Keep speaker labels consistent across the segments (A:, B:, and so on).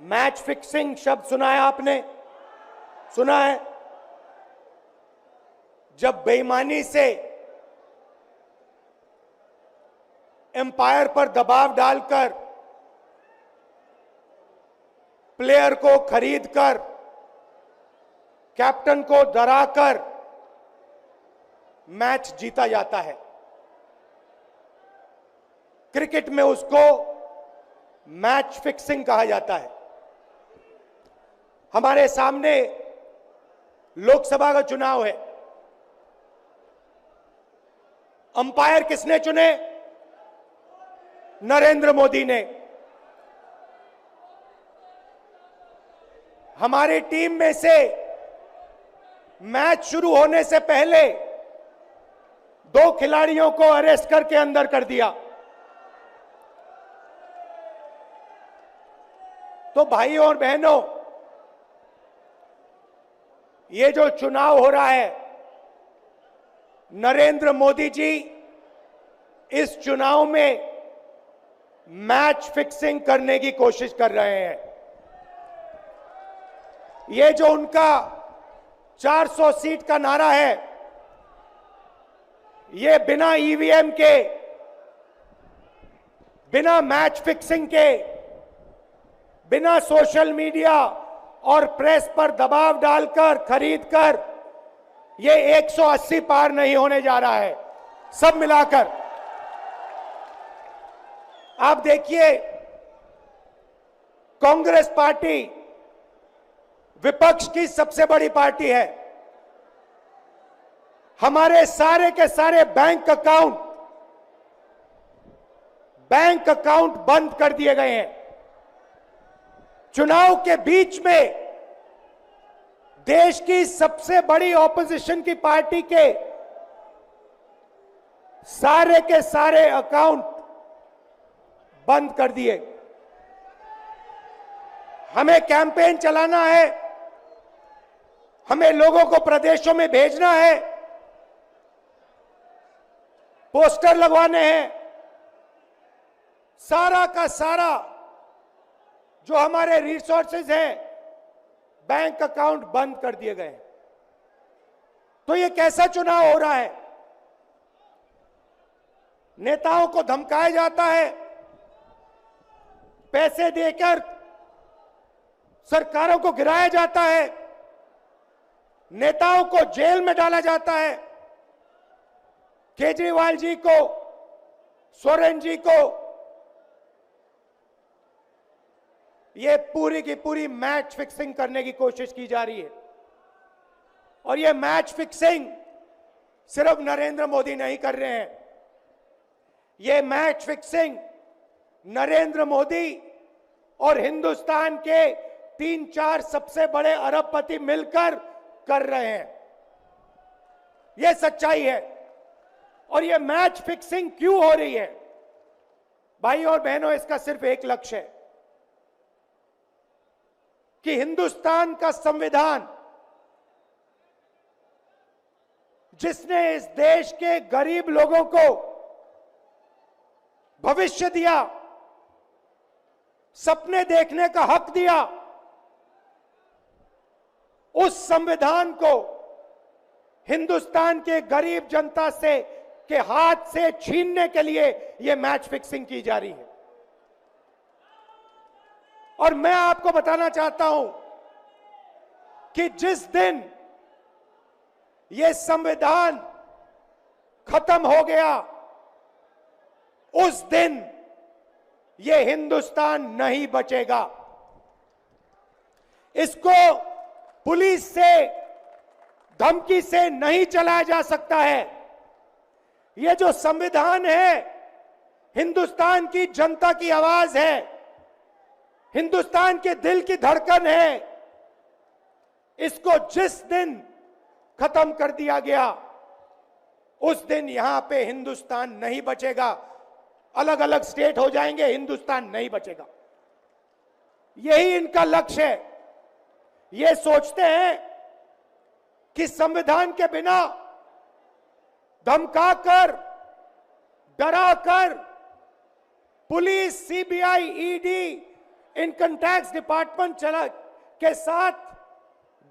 A: Match fixing शब्द सुना है आपने? सुना है? जब बेईमानी से एम्पायर पर दबाव डालकर प्लेयर को खरीदकर कैप्टन को डराकर मैच जीता जाता है। क्रिकेट में उसको मैच फिक्सिंग कहा जाता है। हमारे सामने लोकसभा का चुनाव है। अंपायर किसने चुने? नरेंद्र मोदी ने। हमारी टीम में से मैच शुरू होने से पहले 2 खिलाड़ियों को अरेस्ट करके अंदर कर दिया। तो भाइयों और बहनों, ये जो चुनाव हो रहा है, नरेंद्र मोदी जी इस चुनाव में मैच फिक्सिंग करने की कोशिश कर रहे हैं। ये जो उनका 400 सीट का नारा है, ये बिना ईवीएम के, बिना मैच फिक्सिंग के, बिना सोशल मीडिया और प्रेस पर दबाव डालकर खरीदकर ये 180 पार नहीं होने जा रहा है। सब मिलाकर आप देखिए, कांग्रेस पार्टी विपक्ष की सबसे बड़ी पार्टी है। हमारे सारे के सारे बैंक अकाउंट बंद कर दिए गए हैं। चुनाव के बीच में देश की सबसे बड़ी ऑपोजिशन की पार्टी के सारे अकाउंट बंद कर दिए। हमें कैंपेन चलाना है, हमें लोगों को प्रदेशों में भेजना है, पोस्टर लगवाने हैं। सारा का सारा जो हमारे रिसोर्सेज हैं, बैंक अकाउंट बंद कर दिए गए। तो ये कैसा चुनाव हो रहा है? नेताओं को धमकाया जाता है, पैसे देकर सरकारों को गिराया जाता है, नेताओं को जेल में डाला जाता है। केजरीवाल जी को, सोरेन जी को ये पूरी की पूरी मैच फिक्सिंग करने की कोशिश की जा रही है। और ये मैच फिक्सिंग सिर्फ नरेंद्र मोदी नहीं कर रहे हैं। ये मैच फिक्सिंग नरेंद्र मोदी और हिंदुस्तान के 3-4 सबसे बड़े अरबपति मिलकर कर रहे हैं। ये सच्चाई है। और ये मैच फिक्सिंग क्यों हो रही है? भाइयों और बहनों, इसका सिर्फ एक लक्ष्य है कि हिंदुस्तान का संविधान, जिसने इस देश के गरीब लोगों को भविष्य दिया, सपने देखने का हक दिया, उस संविधान को हिंदुस्तान के गरीब जनता से के हाथ से छीनने के लिए यह मैच फिक्सिंग की जा रही है। और मैं आपको बताना चाहता हूं कि जिस दिन यह संविधान खत्म हो गया, उस दिन यह हिंदुस्तान नहीं बचेगा। इसको पुलिस से, धमकी से नहीं चलाया जा सकता है। यह जो संविधान है, हिंदुस्तान की जनता की आवाज है, हिंदुस्तान के दिल की धड़कन है। इसको जिस दिन खत्म कर दिया गया, उस दिन यहां पे हिंदुस्तान नहीं बचेगा। अलग अलग स्टेट हो जाएंगे, हिंदुस्तान नहीं बचेगा। यही इनका लक्ष्य है। ये सोचते हैं कि संविधान के बिना धमकाकर, डराकर police, CBI, ED income tax department के साथ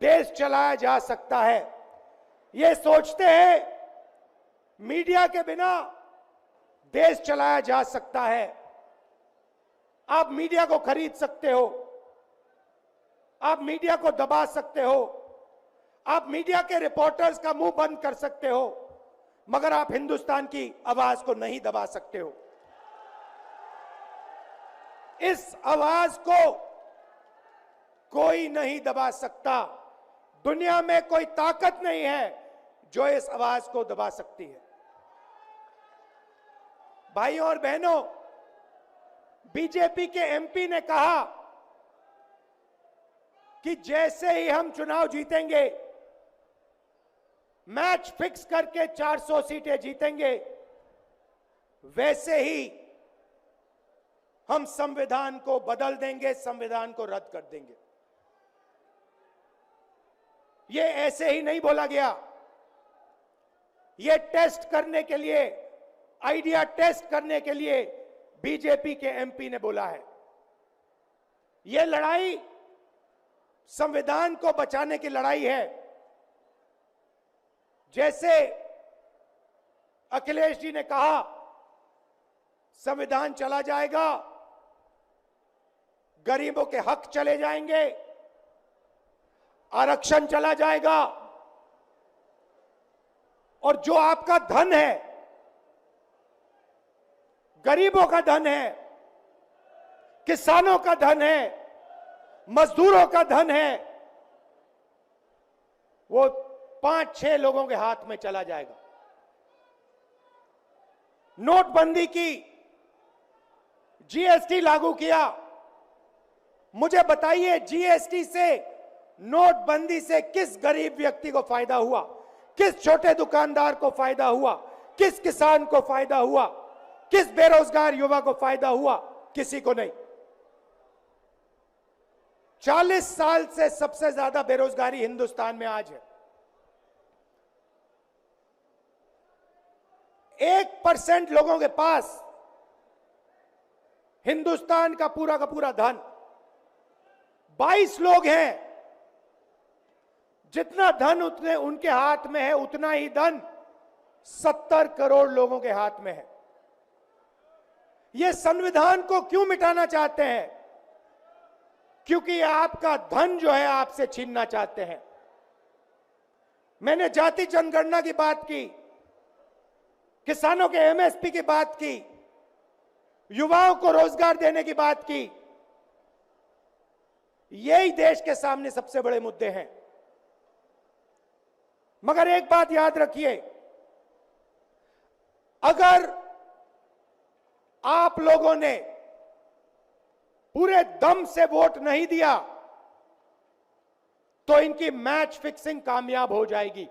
A: देश चलाया जा सकता है। ये सोचते हैं मीडिया के बिना देश चलाया जा सकता है। आप मीडिया को खरीद सकते हो, आप मीडिया को दबा सकते हो, आप मीडिया के रिपोर्टर्स का मुंह बंद कर सकते हो, मगर आप हिंदुस्तान की आवाज को नहीं दबा सकते हो। इस आवाज को कोई नहीं दबा सकता। दुनिया में कोई ताकत नहीं है जो इस आवाज को दबा सकती है। भाइयों और बहनों, बीजेपी के एमपी ने कहा कि जैसे ही हम चुनाव जीतेंगे, मैच फिक्स करके 400 सीटें जीतेंगे, वैसे ही हम संविधान को बदल देंगे, संविधान को रद्द कर देंगे। ये ऐसे ही नहीं बोला गया, ये टेस्ट करने के लिए, आइडिया टेस्ट करने के लिए बीजेपी के एमपी ने बोला है। ये लड़ाई संविधान को बचाने की लड़ाई है। जैसे अखिलेश जी ने कहा, संविधान चला जाएगा, गरीबों के हक चले जाएंगे, आरक्षण चला जाएगा, और जो आपका धन है, गरीबों का धन है, किसानों का धन है, मजदूरों का धन है, वो 5-6 लोगों के हाथ में चला जाएगा। नोटबंदी की, जीएसटी लागू किया। मुझे बताइए, जीएसटी से, नोटबंदी से किस गरीब व्यक्ति को फायदा हुआ? किस छोटे दुकानदार को फायदा हुआ? किस किसान को फायदा हुआ? किस बेरोजगार युवा को फायदा हुआ? किसी को नहीं। 40 साल से सबसे ज्यादा बेरोजगारी हिंदुस्तान में आज है। 1% लोगों के पास हिंदुस्तान का पूरा धन, 22 लोग हैं। जितना धन उतने उनके हाथ में है, उतना ही धन 70 करोड़ लोगों के हाथ में है। ये संविधान को क्यों मिटाना चाहते हैं? क्योंकि आपका धन जो है आपसे छीनना चाहते हैं। मैंने जाति जनगणना की बात की, किसानों के एमएसपी की बात की, युवाओं को रोजगार देने की बात की। यही देश के सामने सबसे बड़े मुद्दे हैं। मगर एक बात याद रखिए, अगर आप लोगों ने पूरे दम से वोट नहीं दिया तो इनकी मैच फिक्सिंग कामयाब हो जाएगी।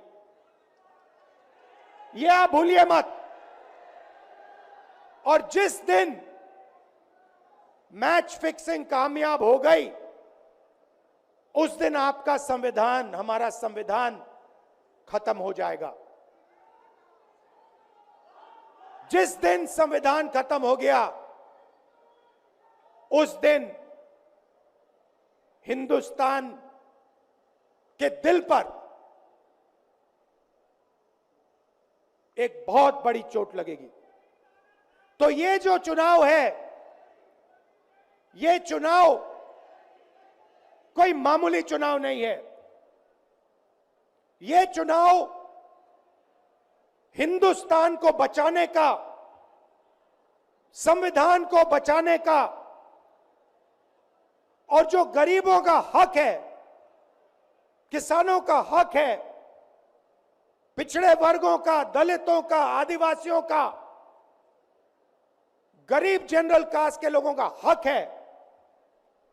A: यह आप भूलिए मत। और जिस दिन मैच फिक्सिंग कामयाब हो गई, उस दिन आपका संविधान, हमारा संविधान खत्म हो जाएगा। जिस दिन संविधान खत्म हो गया, उस दिन हिंदुस्तान के दिल पर एक बहुत बड़ी चोट लगेगी। तो ये जो चुनाव है, ये चुनाव कोई मामूली चुनाव नहीं है। ये चुनाव हिंदुस्तान को बचाने का, संविधान को बचाने का, और जो गरीबों का हक है, किसानों का हक है, पिछड़े वर्गों का, दलितों का, आदिवासियों का, गरीब जनरल कास्ट के लोगों का हक है,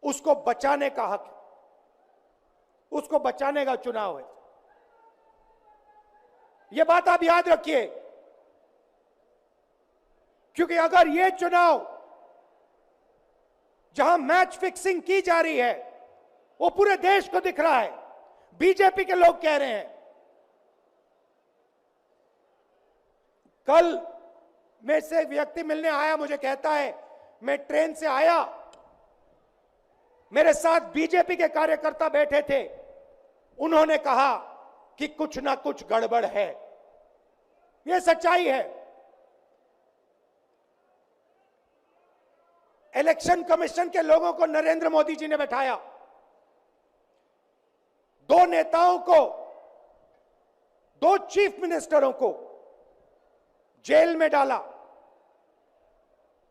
A: उसको बचाने का हक है। उसको बचाने का चुनाव है। यह बात आप याद रखिए, क्योंकि अगर यह चुनाव जहां मैच फिक्सिंग की जा रही है, वो पूरे देश को दिख रहा है। बीजेपी के लोग कह रहे हैं, कल में से एक व्यक्ति मिलने आया, मुझे कहता है मैं ट्रेन से आया मेरे साथ बीजेपी के कार्यकर्ता बैठे थे, उन्होंने कहा कि कुछ ना कुछ गड़बड़ है। यह सच्चाई है। इलेक्शन कमीशन के लोगों को नरेंद्र मोदी जी ने बैठाया, दो नेताओं को, दो चीफ मिनिस्टरों को जेल में डाला।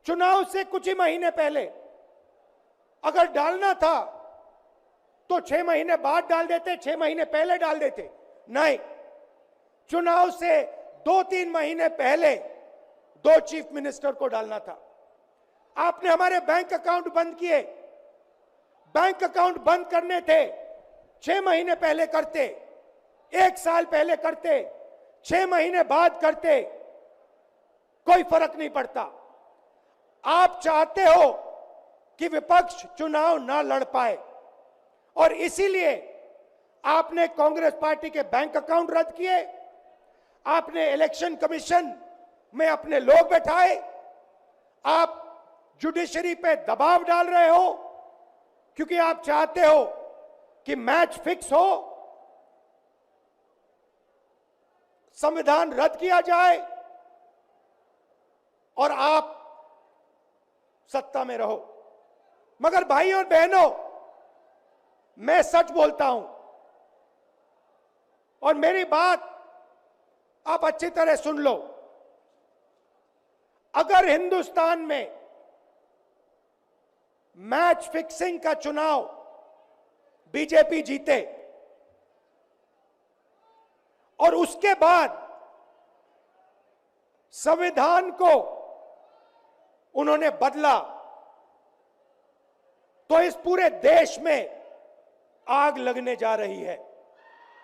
A: चुनाव से कुछ ही महीने पहले अगर डालना था तो 6 महीने बाद डाल देते, 6 महीने पहले डाल देते। नहीं, चुनाव से 2-3 महीने पहले 2 चीफ मिनिस्टर को डालना था। आपने हमारे बैंक अकाउंट बंद किए। बैंक अकाउंट बंद करने थे, 6 महीने पहले करते, 1 साल पहले करते, 6 महीने बाद करते, कोई फर्क नहीं पड़ता। आप चाहते हो कि विपक्ष चुनाव ना लड़ पाए और इसीलिए आपने कांग्रेस पार्टी के बैंक अकाउंट रद्द किए, आपने इलेक्शन कमीशन में अपने लोग बैठाए, आप जुडिशरी पे दबाव डाल रहे हो क्योंकि आप चाहते हो कि मैच फिक्स हो, संविधान रद्द किया जाए और आप सत्ता में रहो। मगर भाई और बहनों, मैं सच बोलता हूं और मेरी बात आप अच्छी तरह सुन लो। अगर हिंदुस्तान में मैच फिक्सिंग का चुनाव बीजेपी जीते और उसके बाद संविधान को उन्होंने बदला, तो इस पूरे देश में आग लगने जा रही है।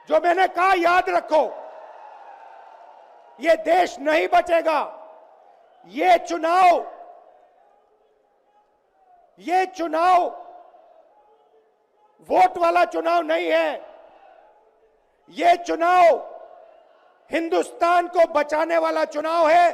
A: जो मैंने कहा याद रखो, यह देश नहीं बचेगा। ये चुनाव वोट वाला चुनाव नहीं है। यह चुनाव हिंदुस्तान को बचाने वाला चुनाव है।